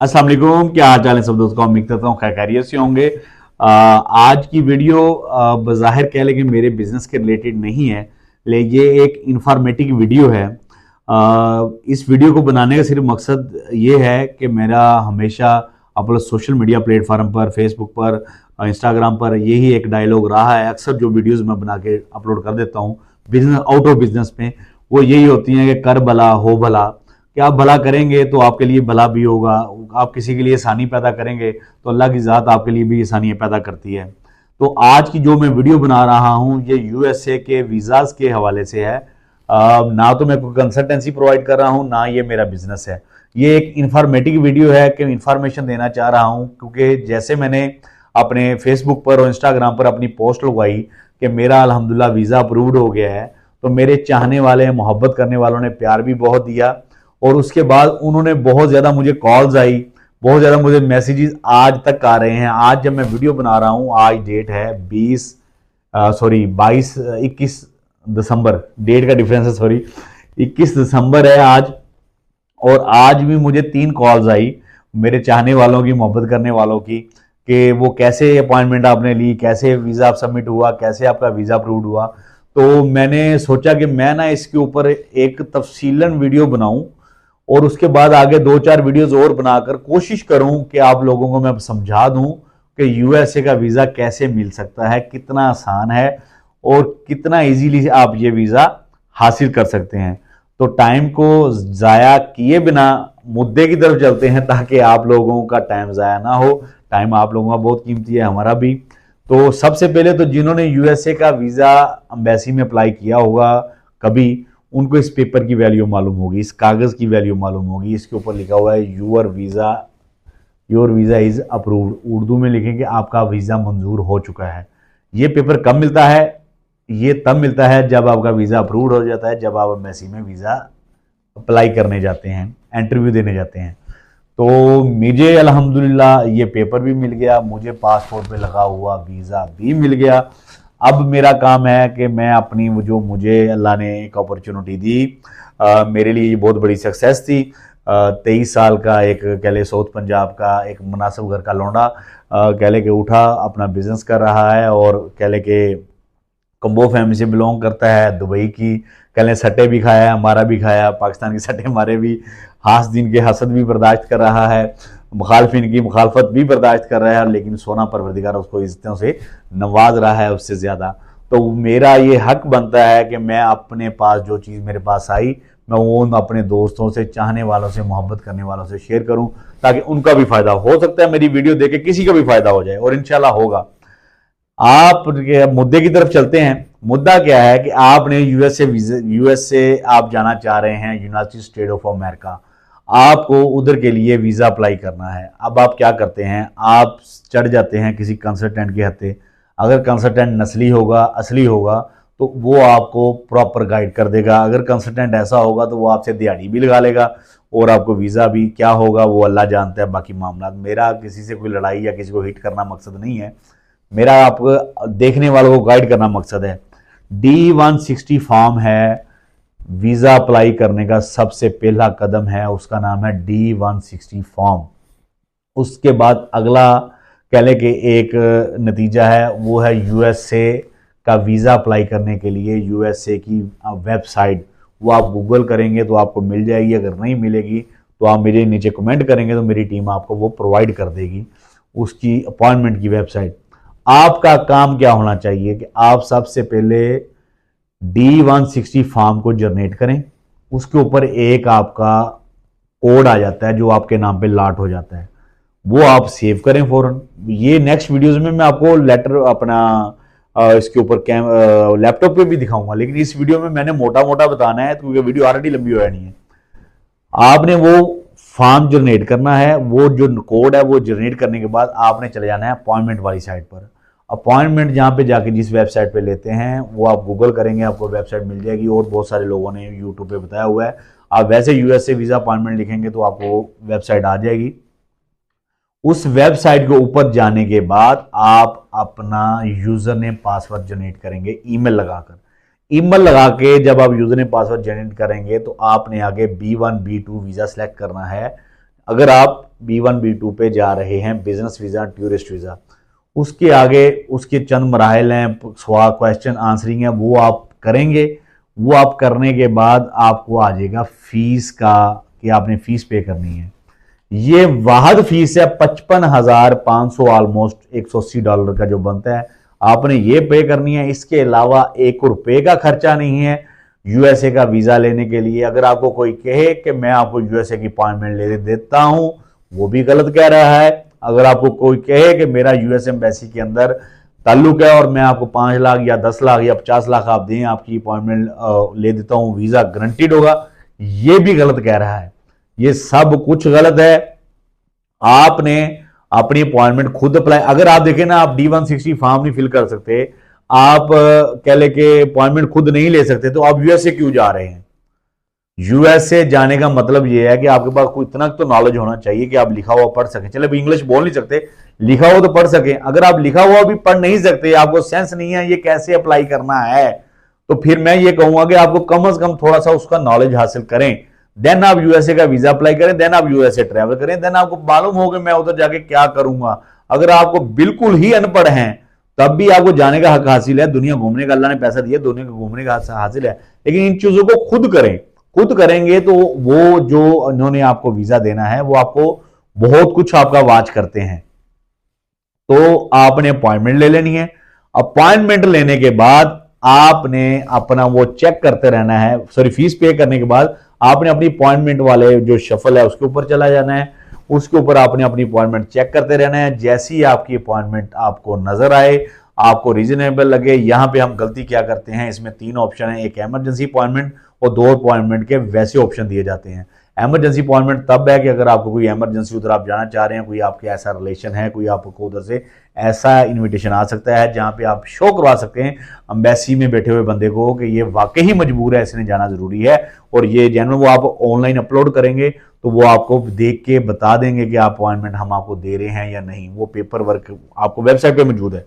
अस्सलाम वालेकुम, क्या हाल चाल है सब दोस्तों। उम्मीद करता हूँ खैरियत से होंगे। आज की वीडियो बज़ाहिर कह लें कि मेरे बिजनेस के रिलेटेड नहीं है, लेकिन ये एक इंफॉर्मेटिव वीडियो है। इस वीडियो को बनाने का सिर्फ मकसद ये है कि मेरा हमेशा अपना सोशल मीडिया प्लेटफॉर्म पर, फेसबुक पर, इंस्टाग्राम पर यही एक डायलॉग रहा है। अक्सर जो वीडियोस मैं बना के अपलोड कर देता हूँ बिजनेस, आउट ऑफ बिजनेस में, वो यही होती हैं कि कर भला हो भला। कि आप भला करेंगे तो आपके लिए भला भी होगा। आप किसी के लिए आसानी पैदा करेंगे तो अल्लाह की ज़ात आपके लिए भी आसानियाँ पैदा करती है। तो आज की जो मैं वीडियो बना रहा हूँ ये यूएसए के वीज़ाज़ के हवाले से है। ना तो मैं कोई कंसल्टेंसी प्रोवाइड कर रहा हूँ, ना ये मेरा बिजनेस है। ये एक इंफॉर्मेटिव वीडियो है कि इंफॉर्मेशन देना चाह रहा हूँ, क्योंकि जैसे मैंने अपने फेसबुक पर और इंस्टाग्राम पर अपनी पोस्ट लगवाई कि मेरा अल्हम्दुलिल्लाह वीज़ा अप्रूव्ड हो गया है, तो मेरे चाहने वाले, मोहब्बत करने वालों ने प्यार भी बहुत दिया। और उसके बाद उन्होंने बहुत ज़्यादा मुझे कॉल्स आई, बहुत ज़्यादा मुझे मैसेजेस आज तक आ रहे हैं। आज जब मैं वीडियो बना रहा हूँ, आज डेट है 21 दिसंबर, डेट का डिफरेंस है, सॉरी, 21 दिसंबर है आज। और आज भी मुझे 3 कॉल्स आई मेरे चाहने वालों की, मोहब्बत करने वालों की, कि वो कैसे अपॉइंटमेंट आपने ली, कैसे वीज़ा आप सबमिट हुआ, कैसे आपका वीज़ा अप्रूव्ड हुआ। तो मैंने सोचा कि मैं ना इसके ऊपर एक तफसीलन वीडियो बनाऊं और उसके बाद आगे 2-4 वीडियोस और बनाकर कोशिश करूं कि आप लोगों को मैं समझा दूं कि यूएसए का वीज़ा कैसे मिल सकता है, कितना आसान है और कितना इजीली आप ये वीज़ा हासिल कर सकते हैं। तो टाइम को ज़ाया किए बिना मुद्दे की तरफ चलते हैं, ताकि आप लोगों का टाइम ज़ाया ना हो। टाइम आप लोगों का बहुत कीमती है, हमारा भी। तो सबसे पहले तो जिन्होंने यूएसए का वीज़ा एम्बेसी में अप्लाई किया होगा कभी, उनको इस पेपर की वैल्यू मालूम होगी, इस कागज़ की वैल्यू मालूम होगी। इसके ऊपर लिखा हुआ है your visa is approved. Urdu में लिखेंगे आपका वीज़ा मंजूर हो चुका है। ये पेपर कब मिलता है? ये तब मिलता है जब आपका वीज़ा अप्रूव्ड हो जाता है, जब आप एम्बेसी में वीज़ा अप्लाई करने जाते हैं, इंटरव्यू देने जाते हैं। तो मुझे अल्हम्दुलिल्लाह ये पेपर भी मिल गया, मुझे पासपोर्ट पे लगा हुआ वीज़ा भी मिल गया। अब मेरा काम है कि मैं अपनी वो जो मुझे अल्लाह ने एक अपॉर्चुनिटी दी, मेरे लिए ये बहुत बड़ी सक्सेस थी। 23 साल का एक कह ले साउथ पंजाब का एक मुनासिब घर का लौंडा, कह ले के उठा, अपना बिजनेस कर रहा है और कह ले के कंबो फैमिली से बिलोंग करता है। दुबई की कह लें सट्टे भी खाया, हमारा भी खाया, पाकिस्तान के सट्टे हमारे भी, हास दिन के हसद भी बर्दाश्त कर रहा है, मुखालफिन की मुखालफत भी बर्दाश्त कर रहा है, लेकिन सोना परवरदिगार उसको इज्जतों से नवाज रहा है उससे ज़्यादा। तो मेरा ये हक बनता है कि मैं अपने पास जो चीज़ मेरे पास आई, मैं वो अपने दोस्तों से, चाहने वालों से, मोहब्बत करने वालों से शेयर करूं, ताकि उनका भी फ़ायदा हो सकता है, मेरी वीडियो देख के किसी का भी फ़ायदा हो जाए, और इंशाल्लाह होगा। आप मुद्दे की तरफ चलते हैं। मुद्दा क्या है कि आपने यूएसए आप जाना चाह रहे हैं, यूनाइटेड स्टेट ऑफ अमेरिका। आपको उधर के लिए वीज़ा अप्लाई करना है। अब आप क्या करते हैं, आप चढ़ जाते हैं किसी कंसल्टेंट के हत्थे। अगर कंसल्टेंट नस्ली होगा, असली होगा, तो वो आपको प्रॉपर गाइड कर देगा। अगर कंसल्टेंट ऐसा होगा तो वो आपसे दिहाड़ी भी लगा लेगा और आपको वीज़ा भी क्या होगा वो अल्लाह जानता है। बाकी मामला, मेरा किसी से कोई लड़ाई या किसी को हिट करना मकसद नहीं है, मेरा आपको देखने वालों को गाइड करना मकसद है। D-160 फॉर्म है, वीज़ा अप्लाई करने का सबसे पहला कदम है, उसका नाम है D-160 फॉर्म। उसके बाद अगला कह लें कि एक नतीजा है, वो है यूएसए का वीज़ा अप्लाई करने के लिए यूएसए की वेबसाइट। वो आप गूगल करेंगे तो आपको मिल जाएगी, अगर नहीं मिलेगी तो आप मेरे नीचे कमेंट करेंगे तो मेरी टीम आपको वो प्रोवाइड कर देगी, उसकी अपॉइंटमेंट की वेबसाइट। आपका काम क्या होना चाहिए कि आप सबसे पहले D-160 फॉर्म को जनरेट करें। उसके ऊपर एक आपका कोड आ जाता है जो आपके नाम पे लॉट हो जाता है, वो आप सेव करें फौरन। ये नेक्स्ट वीडियोस में मैं आपको लेटर अपना इसके ऊपर लैपटॉप पे भी दिखाऊंगा, लेकिन इस वीडियो में मैंने मोटा मोटा बताना है क्योंकि वीडियो ऑलरेडी लंबी हो जानी है। आपने वो फॉर्म जनरेट करना है, वो जो कोड है वो जनरेट करने के बाद आपने चले जाना है अपॉइंटमेंट वाली साइट पर। अपॉइंटमेंट जहाँ पे जाके जिस वेबसाइट पे लेते हैं वो आप गूगल करेंगे, आपको वेबसाइट मिल जाएगी, और बहुत सारे लोगों ने यूट्यूब पे बताया हुआ है। आप वैसे यूएसए वीज़ा अपॉइंटमेंट लिखेंगे तो आपको वेबसाइट आ जाएगी। उस वेबसाइट के ऊपर जाने के बाद आप अपना यूजर नेम पासवर्ड जनरेट करेंगे ईमेल लगाकर। ईमेल लगा के जब आप यूजर नेम पासवर्ड जनरेट करेंगे तो आपने आगे B1 B2 वीज़ा सेलेक्ट करना है। अगर आप B1 B2 पे जा रहे हैं, बिजनेस वीज़ा, टूरिस्ट वीज़ा। उसके आगे उसके चंद मराहल हैं, सवाल क्वेश्चन आंसरिंग है, वो आप करेंगे। वो आप करने के बाद आपको आ जाएगा फीस का कि आपने फीस पे करनी है। ये वाहद फीस है 55,500, ऑलमोस्ट $180 का जो बनता है, आपने ये पे करनी है। इसके अलावा ₹1 का खर्चा नहीं है यूएसए का वीजा लेने के लिए। अगर आपको कोई कहे कि मैं आपको यूएसए की अपॉइंटमेंट ले देता हूं, वो भी गलत कह रहा है। अगर आपको कोई कहे कि मेरा यूएस एम्बेसी के अंदर ताल्लुक है और मैं आपको 5 लाख या 10 लाख या 50 लाख आप दें, आपकी अपॉइंटमेंट ले देता हूं, वीजा गारंटीड होगा, ये भी गलत कह रहा है। ये सब कुछ गलत है। आपने अपनी अपॉइंटमेंट खुद अप्लाई, अगर आप देखें ना, आप D160 फॉर्म नहीं फिल कर सकते, आप कह ले के अपॉइंटमेंट खुद नहीं ले सकते, तो आप यूएसए क्यों जा रहे हैं? यूएसए जाने का मतलब यह है कि आपके पास कोई इतना तो नॉलेज होना चाहिए कि आप लिखा हुआ पढ़ सकें। चले अभी इंग्लिश बोल नहीं सकते, लिखा हुआ तो पढ़ सकें। अगर आप लिखा हुआ भी पढ़ नहीं सकते, आपको सेंस नहीं है ये कैसे अप्लाई करना है, तो फिर मैं ये कहूंगा कि आपको कम से कम थोड़ा सा उसका नॉलेज हासिल करें। देन आप यूएसए का वीजा अप्लाई करें, देन आप यूएसए ट्रैवल करें, देन आपको मालूम हो कि मैं उधर जाके क्या करूंगा। अगर आपको बिल्कुल ही अनपढ़ हैं, तब भी आपको जाने का हक हासिल है। दुनिया घूमने का अल्लाह ने पैसा दिया, दुनिया को घूमने का हक हासिल है, लेकिन इन चीजों को खुद करें। खुद करेंगे तो वो जो उन्होंने आपको वीजा देना है, वो आपको बहुत कुछ आपका वाच करते हैं। तो आपने अपॉइंटमेंट ले लेनी है। अपॉइंटमेंट लेने के बाद आपने अपना वो चेक करते रहना है। सॉरी, फीस पे करने के बाद आपने अपनी अपॉइंटमेंट वाले जो शफल है उसके ऊपर चला जाना है। उसके ऊपर आपने अपनी अपॉइंटमेंट चेक करते रहना है। जैसी ही आपकी अपॉइंटमेंट आपको नजर आए, आपको रीजनेबल लगे, यहां पे हम गलती क्या करते हैं, इसमें 3 ऑप्शन है, एक इमरजेंसी अपॉइंटमेंट और 2 अपॉइंटमेंट के वैसे ऑप्शन दिए जाते हैं। इमरजेंसी अपॉइंटमेंट तब है कि अगर आपको कोई इमरजेंसी उधर आप जाना चाह रहे हैं, कोई आपके ऐसा रिलेशन है, कोई आपको उधर से ऐसा इनविटेशन आ सकता है जहां पे आप शो करवा सकते हैं एम्बेसी में बैठे हुए बंदे को कि ये वाकई मजबूर है, इसने जाना जरूरी है। और ये जनरल वो आप ऑनलाइन अपलोड करेंगे तो वो आपको देख के बता देंगे कि आप अपॉइंटमेंट हम आपको दे रहे हैं या नहीं। वो पेपर वर्क आपको वेबसाइट पे मौजूद है।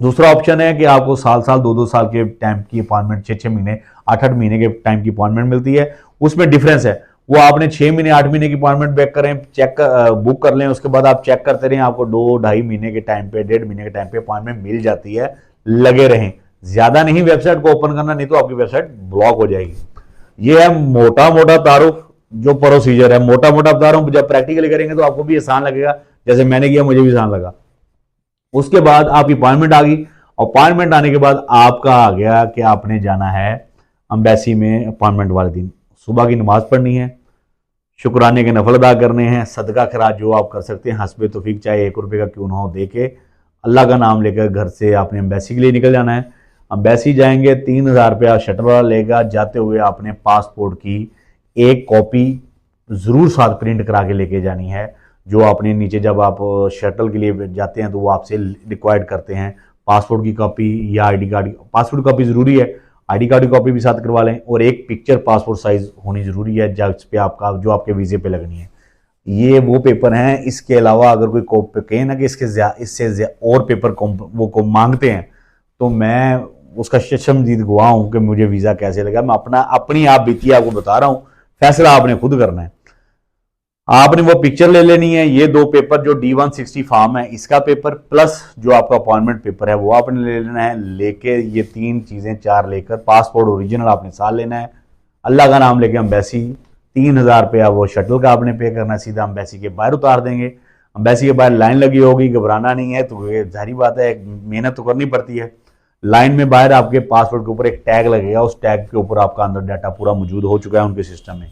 दूसरा ऑप्शन है कि आपको साल 2 साल के टाइम की अपॉइंटमेंट, 6 महीने 8 महीने के टाइम की अपॉइंटमेंट मिलती है। उसमें डिफरेंस है, वो आपने 6 महीने 8 महीने की अपॉइंटमेंट बैक करें, चेक बुक कर लें, उसके बाद आप चेक करते रहें, आपको 2-2.5 महीने के टाइम पे, 1.5 महीने के टाइम पे अपॉइंटमेंट मिल जाती है। लगे रहें, ज्यादा नहीं वेबसाइट को ओपन करना, नहीं तो आपकी वेबसाइट ब्लॉक हो जाएगी। ये है मोटा मोटा तारुफ जो प्रोसीजर है। मोटा मोटा बता रहा हूं, जब प्रैक्टिकली करेंगे तो आपको भी आसान लगेगा, जैसे मैंने किया मुझे भी आसान लगा। उसके बाद आपकी अपॉइंटमेंट आ गई। अपॉइंटमेंट आने के बाद आपका आ गया कि आपने जाना है अम्बेसी में। अपॉइंटमेंट वाले दिन सुबह की नमाज पढ़नी है, शुक्राने के नफल अदा करने हैं, सदका खराज जो आप कर सकते हैं हस्बे तौफीक, चाहे ₹1 का क्यों ना हो, दे के अल्लाह का नाम लेकर घर से आपने अम्बेसी के लिए निकल जाना है। अम्बेसी जाएंगे, ₹3000 शटल वाला लेगा। जाते हुए आपने पासपोर्ट की एक कॉपी ज़रूर साथ प्रिंट करा के लेके जानी है। जो आपने नीचे जब आप शटल के लिए जाते हैं तो वो आपसे रिक्वायर्ड करते हैं पासपोर्ट की कॉपी या आईडी कार्ड। पासपोर्ट कॉपी ज़रूरी है, आईडी कार्ड की कॉपी भी साथ करवा लें, और एक पिक्चर पासपोर्ट साइज होनी ज़रूरी है जिस पे आपका, जो आपके वीज़े पे लगनी है। ये वो पेपर हैं। इसके अलावा अगर कोई कहे ना कि इससे और पेपर वो मांगते हैं, तो मैं उसका शर्मदीद गवाह हूं कि मुझे वीज़ा कैसे लगा। मैं अपनी आप बीती आपको बता रहा हूं, फैसला आपने खुद करना है। आपने वो पिक्चर ले लेनी है। ये 2 पेपर जो D160 फॉर्म है इसका पेपर, प्लस जो आपका अपॉइंटमेंट पेपर है वो आपने ले लेना है। लेके ये 3 चीज़ें 4 लेकर, पासपोर्ट ओरिजिनल आपने साथ लेना है, अल्लाह का नाम लेके अम्बेसी, ₹3000 वो शटल का आपने पे करना है, सीधा अम्बेसी के बाहर उतार देंगे। अम्बेसी के बाहर लाइन लगी होगी, घबराना नहीं है, तो जाहिर बात है मेहनत तो करनी पड़ती है। लाइन में बाहर आपके पासपोर्ट के ऊपर एक टैग लगेगा, उस टैग के ऊपर आपका अंदर डाटा पूरा मौजूद हो चुका है उनके सिस्टम में।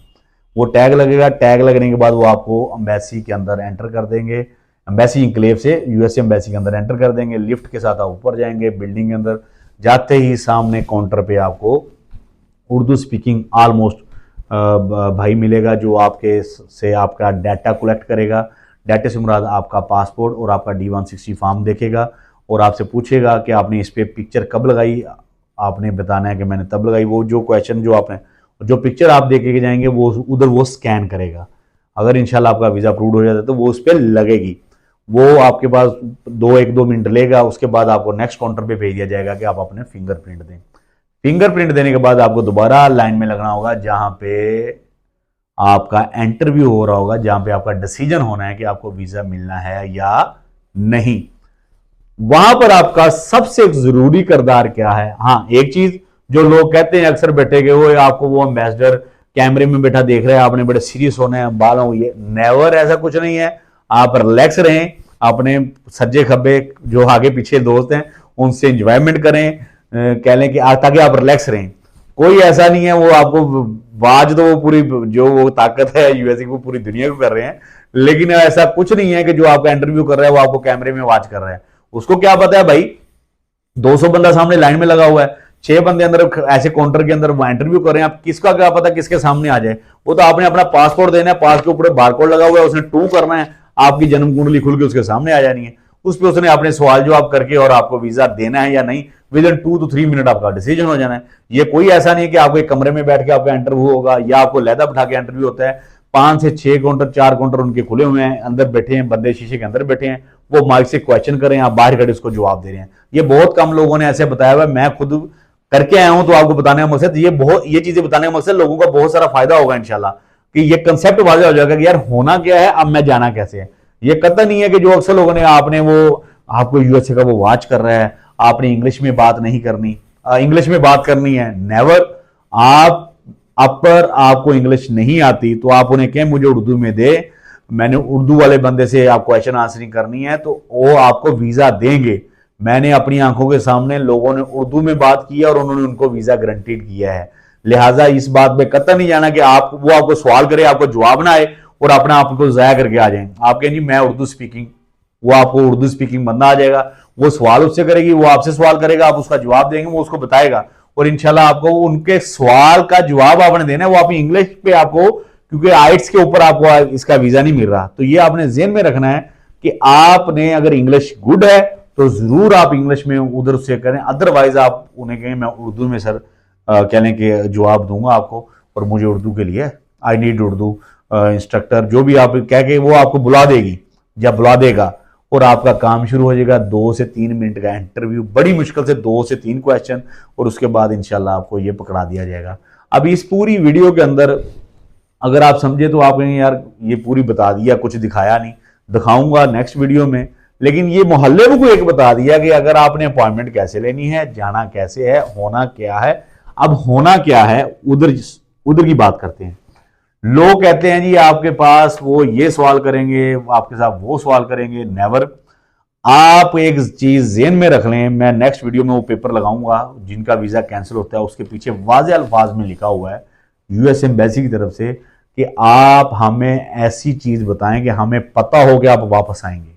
वो टैग लगेगा, टैग लगने के बाद वो आपको अम्बेसी के अंदर एंटर कर देंगे। अम्बेसी इंक्लेव से यूएसए अम्बेसी के अंदर एंटर कर देंगे। लिफ्ट के साथ आप ऊपर जाएंगे बिल्डिंग के अंदर। जाते ही सामने काउंटर पे आपको उर्दू स्पीकिंग ऑलमोस्ट भाई मिलेगा, जो आपके से आपका डाटा कलेक्ट करेगा। डाटे से मुराद आपका पासपोर्ट और आपका D160 फॉर्म देखेगा और आपसे पूछेगा कि आपने इस पर पिक्चर कब लगाई। आपने बताना है कि मैंने तब लगाई। वो जो क्वेश्चन जो आपने, जो पिक्चर आप देखे के जाएंगे वो उधर वो स्कैन करेगा। अगर इंशाल्लाह आपका वीज़ा अप्रूव हो जाता है तो वो उस पर लगेगी। वो आपके पास 1-2 मिनट लेगा। उसके बाद आपको नेक्स्ट काउंटर पे भेज दिया जाएगा कि आप अपने फिंगरप्रिंट दें। फिंगरप्रिंट देने के बाद आपको दोबारा लाइन में लगना होगा, जहां पे आपका इंटरव्यू हो रहा होगा, जहां पे आपका डिसीजन होना है कि आपको वीजा मिलना है या नहीं। वहां पर आपका सबसे जरूरी किरदार क्या है? हाँ, एक चीज जो लोग कहते हैं अक्सर बैठे के वो आपको वो एम्बेसडर कैमरे में बैठा देख रहे हैं, आपने बड़े सीरियस होने हैं, बालों ये नेवर, ऐसा कुछ नहीं है। आप रिलैक्स रहें, अपने सज्जे खब्बे जो आगे पीछे दोस्त हैं उनसे एंजॉयमेंट करें, कह लें कि ताकि आप रिलैक्स रहें। कोई ऐसा नहीं है वो आपको बाज तो वो पूरी जो वो ताकत है यूएसए को पूरी दुनिया को कर रहे हैं, लेकिन ऐसा कुछ नहीं है कि जो आपका इंटरव्यू कर रहा है वो आपको कैमरे में वाच कर रहा है। उसको क्या पता है भाई, 200 बंदा सामने लाइन में लगा हुआ है, 6 बंदे अंदर ऐसे काउंटर के अंदर इंटरव्यू कर रहे हैं, आप किसका क्या पता किसके सामने आ जाए। वो तो आपने अपना पासपोर्ट देना है, पास के ऊपर बारकोड लगा हुआ है, उसने टू करना है, आपकी जन्म कुंडली खुल के उसके सामने आ जानी है, उस पर उसने अपने सवाल जवाब करके और आपको वीजा देना है या नहीं, विद इन 2 to 3 मिनट आपका डिसीजन हो जाना है। ये कोई ऐसा नहीं कि आपको एक कमरे में बैठ के आपका इंटरव्यू होगा या आपको लहदा बिठा के इंटरव्यू होता है। 5 से 6 काउंटर, 4 काउंटर उनके खुले हुए हैं, अंदर बैठे हैं बंदे, शीशे के अंदर बैठे हैं, वो माइक से क्वेश्चन करें, आप बाहर खड़े उसको जवाब दे रहे हैं। ये बहुत कम लोगों ने ऐसे बताया हुआ, मैं खुद करके आया हूं, तो आपको बताने का मकसद ये चीजें बताने का मकसद लोगों का बहुत सारा फायदा होगा इंशाल्लाह, कि ये कंसेप्ट वाज़ेह हो जाएगा कि यार होना क्या है, अब मैं जाना कैसे है। ये कतई नहीं है कि जो अक्सर लोगों ने आपने वो आपको यूएसए का वो वॉच कर रहा है, आपने इंग्लिश में बात नहीं करनी, इंग्लिश में बात करनी है, नेवर। आप अपर आपको इंग्लिश नहीं आती तो आप उन्हें कहें मुझे उर्दू में दे, मैंने उर्दू वाले बंदे से आप क्वेश्चन आंसरिंग करनी है तो वो आपको वीजा देंगे। मैंने अपनी आंखों के सामने लोगों ने उर्दू में बात की है और उन्होंने उनको वीजा गारंटीड किया है। लिहाजा इस बात में कतई नहीं जाना कि आप वो आपको सवाल करे, आपको जवाब ना आए और अपना आपको जाया करके आ जाए। आप कहें जी मैं उर्दू स्पीकिंग, वो आपको उर्दू स्पीकिंग बंदा आ जाएगा, वो सवाल उससे करेगी, वो आपसे सवाल करेगा, आप उसका जवाब देंगे, वो उसको बताएगा और इंशाल्लाह आपको उनके सवाल का जवाब आपने देना है। वो आप इंग्लिश पे आपको, क्योंकि आइट्स के ऊपर आपको इसका वीजा नहीं मिल रहा, तो ये आपने जेहन में रखना है कि आपने अगर इंग्लिश गुड है तो जरूर आप इंग्लिश में उधर से करें, अदरवाइज आप उन्हें कहें मैं उर्दू में सर कहने के जवाब दूंगा आपको और मुझे उर्दू के लिए आई नीड उर्दू इंस्ट्रक्टर, जो भी आप कह के वो आपको बुला देगी या बुला देगा और आपका काम शुरू हो जाएगा। 2 से 3 मिनट का इंटरव्यू, बड़ी मुश्किल से 2 से 3 क्वेश्चन, और उसके बाद इंशाल्लाह आपको ये पकड़ा दिया जाएगा। अभी इस पूरी वीडियो के अंदर अगर आप समझे तो आप कहेंगे यार ये पूरी बता दिया, कुछ दिखाया नहीं, दिखाऊंगा नेक्स्ट वीडियो में। लेकिन ये मोहल्ले को एक बता दिया कि अगर आपने अपॉइंटमेंट कैसे लेनी है, जाना कैसे है, होना क्या है। अब होना क्या है उधर उधर की बात करते हैं। लोग कहते हैं जी आपके पास वो ये सवाल करेंगे, आपके साथ वो सवाल करेंगे, नेवर। आप एक चीज जेहन में रख लें, मैं नेक्स्ट वीडियो में वो पेपर लगाऊंगा जिनका वीजा कैंसिल होता है, उसके पीछे वाज़ेह अल्फाज में लिखा हुआ है यूएस एम्बेसी की तरफ से कि आप हमें ऐसी चीज बताएं कि हमें पता हो कि आप वापस आएंगे।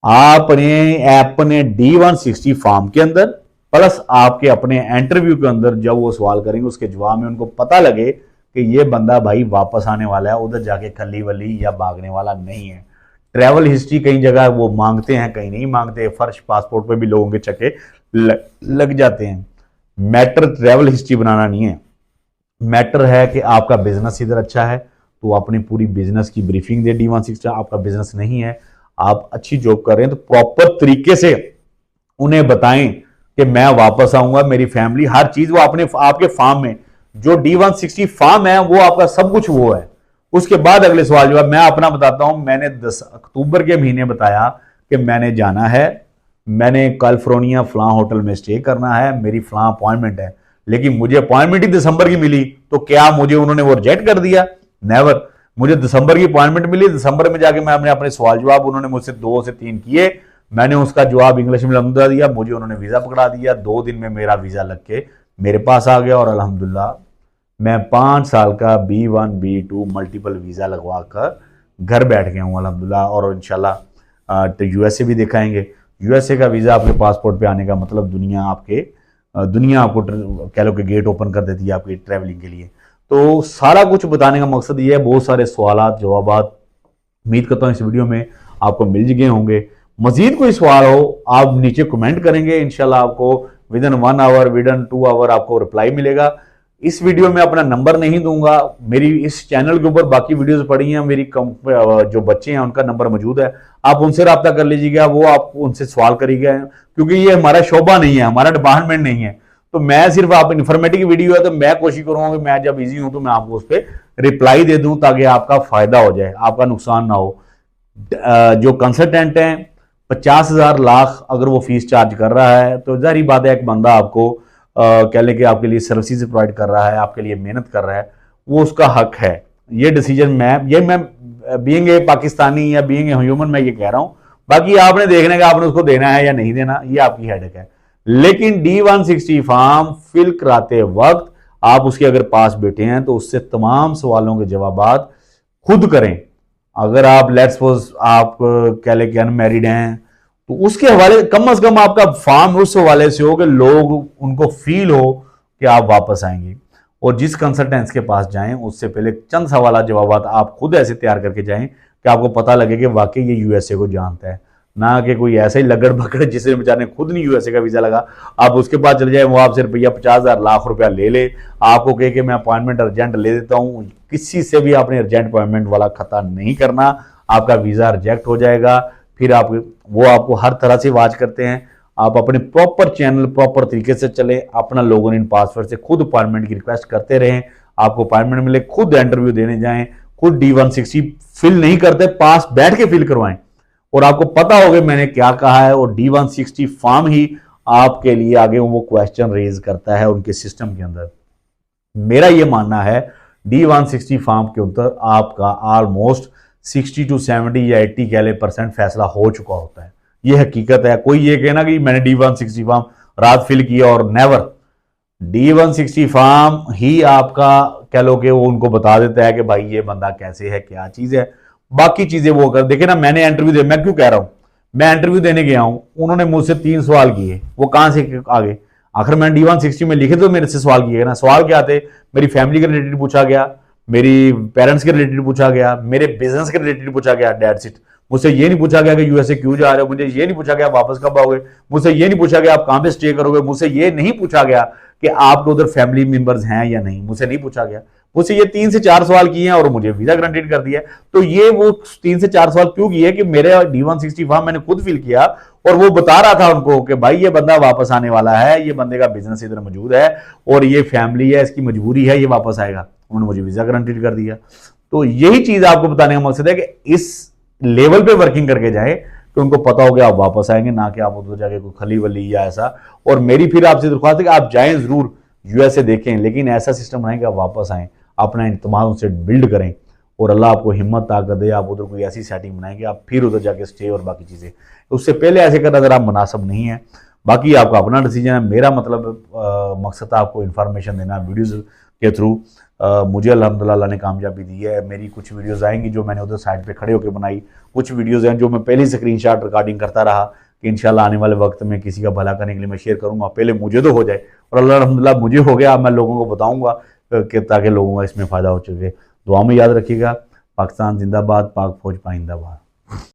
आपने अपने D-160 फॉर्म के अंदर प्लस आपके अपने इंटरव्यू के अंदर जब वो सवाल करेंगे उसके जवाब में उनको पता लगे कि ये बंदा भाई वापस आने वाला है, उधर जाके खली वली या भागने वाला नहीं है। ट्रैवल हिस्ट्री कई जगह वो मांगते हैं, कहीं नहीं मांगते, फर्श पासपोर्ट पे भी लोगों के चक्के लग जाते हैं। मैटर ट्रैवल हिस्ट्री बनाना नहीं है, मैटर है कि आपका बिजनेस इधर अच्छा है तो अपनी पूरी बिजनेस की ब्रीफिंग दे D-160। आपका बिजनेस नहीं है, आप अच्छी जॉब कर रहे हैं तो प्रॉपर तरीके से उन्हें बताएं कि मैं वापस आऊंगा, मेरी फैमिली, हर चीज वो अपने आपके फार्म में जो D-160 फार्म है वो आपका सब कुछ वो है। उसके बाद अगले सवाल जवाब मैं अपना बताता हूं। मैंने 10 अक्टूबर के महीने बताया कि मैंने जाना है, मैंने कैलिफोर्निया फलां होटल में स्टे करना है, मेरी फलां अपॉइंटमेंट है, लेकिन मुझे अपॉइंटमेंट ही दिसंबर की मिली, तो क्या मुझे उन्होंने वो रिजेक्ट कर दिया? नेवर। मुझे दिसंबर की अपॉइंटमेंट मिली, दिसंबर में जाके मैं अपने सवाल जवाब, उन्होंने मुझसे 2 से 3 किए, मैंने उसका जवाब इंग्लिश में लंबा दिया, मुझे उन्होंने वीजा पकड़ा दिया। 2 दिन में मेरा वीजा लग के मेरे पास आ गया और अल्हम्दुलिल्लाह मैं 5 साल का B1 B2 मल्टीपल वीजा लगवा कर घर बैठ गया हूँ अल्हम्दुलिल्लाह। और इंशाल्लाह यूएसए भी दिखाएंगे। यूएसए का वीजा आपके पासपोर्ट पे आने का मतलब दुनिया आपको कह लो कि गेट ओपन कर देती है आपकी ट्रैवलिंग के लिए। तो सारा कुछ बताने का मकसद ये है, बहुत सारे सवालात जवाबात उम्मीद करता हूँ इस वीडियो में आपको मिल गए होंगे। मजीद कोई सवाल हो आप नीचे कमेंट करेंगे, इंशाल्लाह आपको within 1 hour within 2 hour आपको रिप्लाई मिलेगा। इस वीडियो में अपना नंबर नहीं दूंगा, मेरी इस चैनल के ऊपर बाकी वीडियोस पड़ी हैं, मेरी जो बच्चे हैं उनका नंबर मौजूद है, आप उनसे रब्ता कर लीजिएगा, वो आप उनसे सवाल करिएगा, क्योंकि ये हमारा शोबा नहीं है, हमारा डिपार्टमेंट नहीं है। तो मैं सिर्फ आप इन्फॉर्मेटिव वीडियो है तो मैं कोशिश करूंगा कि मैं जब इजी हूं तो मैं आपको उस पर रिप्लाई दे दूं ताकि आपका फायदा हो जाए, आपका नुकसान ना हो। जो कंसल्टेंट है 50,000 लाख अगर वो फीस चार्ज कर रहा है तो जाहिर बात है एक बंदा आपको कह लें कि आपके लिए सर्विसेज प्रोवाइड कर रहा है, आपके लिए मेहनत कर रहा है, वो उसका हक है। ये डिसीजन मैं बीइंग ए पाकिस्तानी या बीइंग ए ह्यूमन मैं ये कह रहा हूं। बाकी आपने देखना कि आपने उसको देना है या नहीं देना, ये आपकी हेडेक है। लेकिन D160 फॉर्म फिल कराते वक्त आप उसके अगर पास बैठे हैं तो उससे तमाम सवालों के जवाब खुद करें। अगर आप लेट्स सपोज आप कह लें कि अनमैरिड हैं तो उसके हवाले कम से कम आपका फॉर्म उस हवाले से हो कि लोग उनको फील हो कि आप वापस आएंगे। और जिस कंसल्टेंट्स के पास जाएं उससे पहले चंद सवाल जवाब आप खुद ऐसे तैयार करके जाएं कि आपको पता लगे कि वाकई ये यूएसए को जानता है, ना कि कोई ऐसा ही लगड़ भगड़ जिसे बेचारे खुद नहीं यूएसए का वीजा लगा, आप उसके पास चले जाए, वो आपसे रुपया 50,000 लाख रुपया ले ले, आपको कहे कि मैं अपॉइंटमेंट अर्जेंट ले देता हूं। किसी से भी आपने अर्जेंट अपॉइंटमेंट वाला खता नहीं करना, आपका वीजा रिजेक्ट हो जाएगा। फिर वो आपको हर तरह से वाच करते हैं। आप अपने प्रॉपर चैनल प्रॉपर तरीके से चले, अपना लॉगिन इन पासवर्ड से खुद अपॉइंटमेंट की रिक्वेस्ट करते रहें, आपको अपॉइंटमेंट मिले, खुद इंटरव्यू देने जाएं, खुद D160 फिल नहीं करते, पास बैठ के फिल करवाएं और आपको पता होगा मैंने क्या कहा है। और D160 फॉर्म ही आपके लिए आगे वो क्वेश्चन रेज करता है उनके सिस्टम के अंदर। मेरा ये मानना है D160 फॉर्म के ऊपर आपका ऑलमोस्ट 60 to 70 या 80 कह ले % फैसला हो चुका होता है। ये हकीकत है। कोई ये कहना कि मैंने D160 फॉर्म रात फिल किया और नेवर, D160 फॉर्म ही आपका कह लो कि वो उनको बता देता है कि भाई ये बंदा कैसे है, क्या चीज है। बाकी चीजें वो कर देखे ना। मैंने इंटरव्यू दे, मैं क्यों कह रहा हूं, मैं इंटरव्यू देने गया हूं, उन्होंने मुझसे 3 सवाल किए, वो कहां से आ गए? आखिर मैंने D160 में लिखे तो मेरे से सवाल किए ना। सवाल क्या थे? मेरी फैमिली के रिलेटेड पूछा गया, मेरी पेरेंट्स के रिलेटेड पूछा गया, मेरे बिजनेस के रिलेटेड पूछा गया, दैट्स इट। मुझसे ये नहीं पूछा गया कि यूएसए क्यों जा रहे हो, मुझे ये नहीं पूछा गया आप वापस कब आओगे, मुझसे ये नहीं पूछा गया आप कहां पे स्टे करोगे, मुझसे ये नहीं पूछा गया कि आपके उधर फैमिली मेंबर्स हैं या नहीं, मुझसे नहीं पूछा गया। मुझसे ये 3 से 4 सवाल किए हैं और मुझे वीजा ग्रांटेड कर दिया। तो ये वो 3 से 4 सवाल क्यों किए कि मेरे D160 फॉर्म मैंने खुद फिल किया और वो बता रहा था उनको कि भाई ये बंदा वापस आने वाला है, ये बंदे का बिजनेस इधर मौजूद है और ये फैमिली है, इसकी मजबूरी है, ये वापस आएगा। उन्होंने मुझे वीजा ग्रांटेड कर दिया। तो यही चीज आपको बताने का मकसद है कि इस लेवल पे वर्किंग करके जाए कि उनको पता हो कि आप वापस आएंगे, ना कि आप उधर जाके कोई खली वली या ऐसा। और मेरी फिर आपसे दरख्वास्त है कि आप जाएं जरूर, यूएसए देखें, लेकिन ऐसा सिस्टम बनाएं कि आप वापस आएं, अपना इंतमाम उनसे बिल्ड करें और अल्लाह आपको हिम्मत ताकत दे, आप उधर कोई ऐसी सेटिंग बनाएं कि आप फिर उधर जाके स्टे और बाकी चीज़ें। उससे पहले ऐसे करना ज़रा मुनासिब नहीं है। बाकी आपका अपना डिसीजन है। मेरा मतलब मकसद था आपको इन्फॉर्मेशन देना वीडियोज़ के थ्रू। मुझे अल्हम्दुलिल्लाह अल्लाह ने कामयाबी दी है। मेरी कुछ वीडियोज़ आएंगी जो मैंने उधर साइड पे खड़े होकर बनाई, कुछ वीडियोज़ हैं जो मैं पहले ही स्क्रीनशॉट रिकॉर्डिंग करता रहा कि इंशाल्लाह आने वाले वक्त में किसी का भला करने के लिए मैं शेयर करूँगा। पहले मुझे तो हो जाए और अल्लाह अल्हम्दुलिल्लाह मुझे हो गया, अब मैं लोगों को बताऊँगा कि ताकि लोगों का इसमें फ़ायदा हो चुके। दुआ में याद रखिएगा। पाकिस्तान जिंदाबाद, पाक फौज पाइंदाबाद।